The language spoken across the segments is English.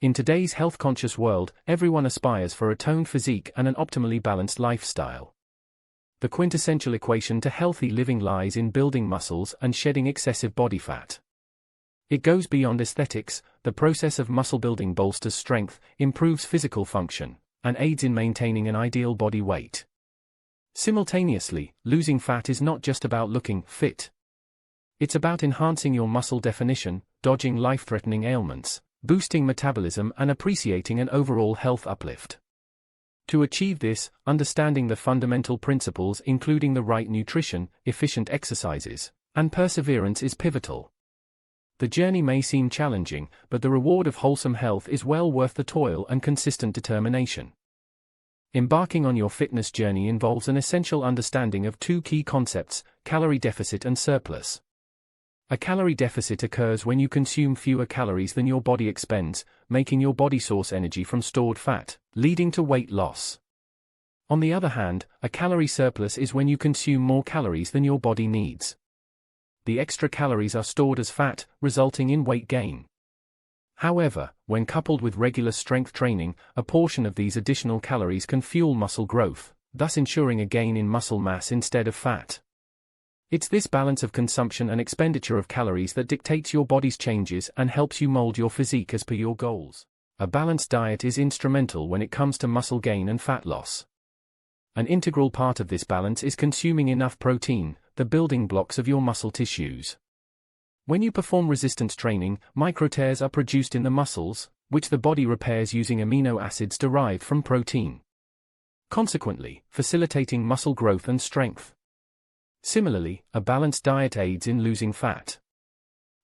In today's health-conscious world, everyone aspires for a toned physique and an optimally balanced lifestyle. The quintessential equation to healthy living lies in building muscles and shedding excessive body fat. It goes beyond aesthetics. The process of muscle building bolsters strength, improves physical function, and aids in maintaining an ideal body weight. Simultaneously, losing fat is not just about looking fit. It's about enhancing your muscle definition, dodging life-threatening ailments, boosting metabolism, and appreciating an overall health uplift. To achieve this, understanding the fundamental principles including the right nutrition, efficient exercises, and perseverance is pivotal. The journey may seem challenging, but the reward of wholesome health is well worth the toil and consistent determination. Embarking on your fitness journey involves an essential understanding of two key concepts: calorie deficit and surplus. A calorie deficit occurs when you consume fewer calories than your body expends, making your body source energy from stored fat, leading to weight loss. On the other hand, a calorie surplus is when you consume more calories than your body needs. The extra calories are stored as fat, resulting in weight gain. However, when coupled with regular strength training, a portion of these additional calories can fuel muscle growth, thus ensuring a gain in muscle mass instead of fat. It's this balance of consumption and expenditure of calories that dictates your body's changes and helps you mold your physique as per your goals. A balanced diet is instrumental when it comes to muscle gain and fat loss. An integral part of this balance is consuming enough protein, the building blocks of your muscle tissues. When you perform resistance training, microtears are produced in the muscles, which the body repairs using amino acids derived from protein, consequently facilitating muscle growth and strength. Similarly, a balanced diet aids in losing fat.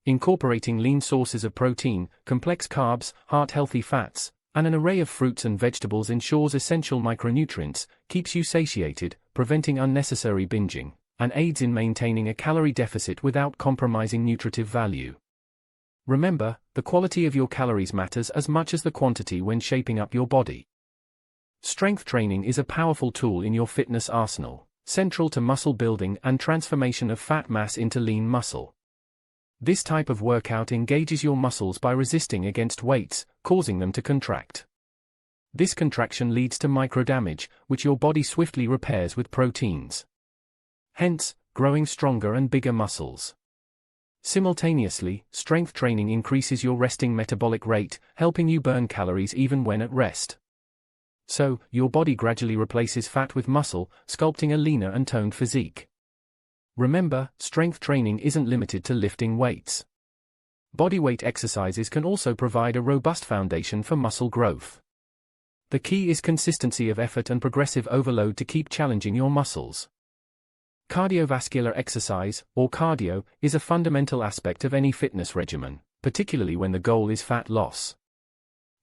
Incorporating lean sources of protein, complex carbs, heart-healthy fats, and an array of fruits and vegetables ensures essential micronutrients, keeps you satiated, preventing unnecessary binging, and aids in maintaining a calorie deficit without compromising nutritive value. Remember, the quality of your calories matters as much as the quantity when shaping up your body. Strength training is a powerful tool in your fitness arsenal, central to muscle building and transformation of fat mass into lean muscle. This type of workout engages your muscles by resisting against weights, causing them to contract. This contraction leads to microdamage, which your body swiftly repairs with proteins, hence, growing stronger and bigger muscles. Simultaneously, strength training increases your resting metabolic rate, helping you burn calories even when at rest. So, your body gradually replaces fat with muscle, sculpting a leaner and toned physique. Remember, strength training isn't limited to lifting weights. Bodyweight exercises can also provide a robust foundation for muscle growth. The key is consistency of effort and progressive overload to keep challenging your muscles. Cardiovascular exercise, or cardio, is a fundamental aspect of any fitness regimen, particularly when the goal is fat loss.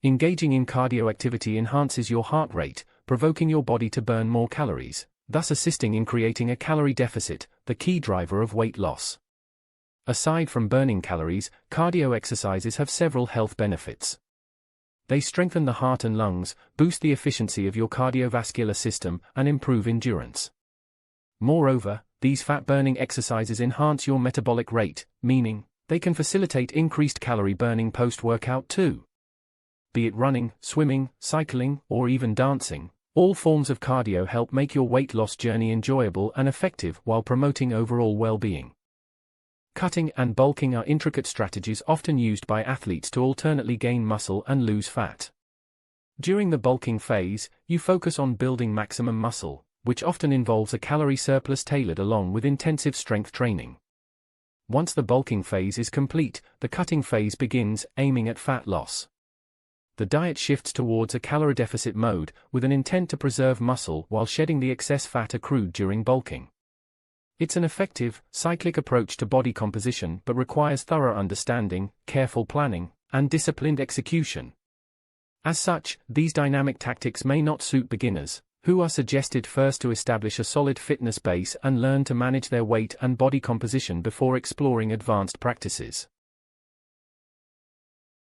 Engaging in cardio activity enhances your heart rate, provoking your body to burn more calories, thus assisting in creating a calorie deficit, the key driver of weight loss. Aside from burning calories, cardio exercises have several health benefits. They strengthen the heart and lungs, boost the efficiency of your cardiovascular system, and improve endurance. Moreover, these fat-burning exercises enhance your metabolic rate, meaning they can facilitate increased calorie burning post-workout too. Be it running, swimming, cycling, or even dancing, all forms of cardio help make your weight loss journey enjoyable and effective while promoting overall well-being. Cutting and bulking are intricate strategies often used by athletes to alternately gain muscle and lose fat. During the bulking phase, you focus on building maximum muscle, which often involves a calorie surplus tailored along with intensive strength training. Once the bulking phase is complete, the cutting phase begins, aiming at fat loss. The diet shifts towards a calorie deficit mode, with an intent to preserve muscle while shedding the excess fat accrued during bulking. It's an effective, cyclic approach to body composition but requires thorough understanding, careful planning, and disciplined execution. As such, these dynamic tactics may not suit beginners, who are suggested first to establish a solid fitness base and learn to manage their weight and body composition before exploring advanced practices.